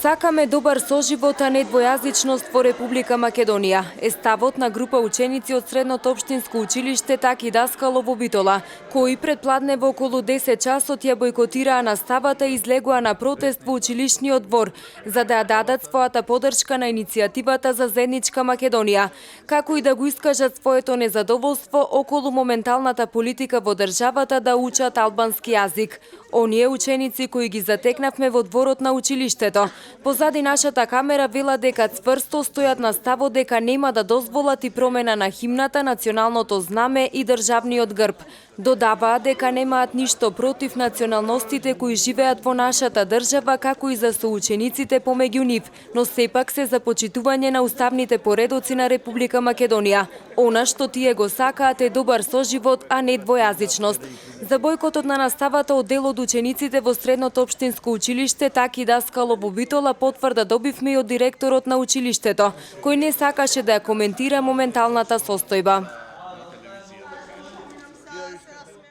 Сакаме добар соживот, а не двојазичност во Република Македонија. Е ставот на група ученици од Средното општинско училиште Таки Даскало во Битола, кои предпладне во околу 10 часот ја бојкотираа наставата и излегоа на протест во училишниот двор, за да ја дадат својата поддршка на иницијативата за заедничка Македонија, како и да го искажат своето незадоволство околу моменталната политика во државата да учат албански јазик. Оние ученици кои ги затекнавме во дворот на училиштето, позади нашата камера велат дека цврсто стојат на ставот дека нема да дозволат и промена на химната, националното знаме и државниот грб. Додаваат дека немаат ништо против националностите кои живеат во нашата држава, како и за соучениците помеѓу нив, но сепак се за почитување на уставните поредоци на Република Македонија. Она што тие го сакаат е добар соживот, а не двојазичност. За бојкотот на наставата од дел од учениците во Средното општинско училиште Таки Даскало во Битола потврда добивме и од директорот на училиштето, кој не сакаше да ја коментира моменталната состојба.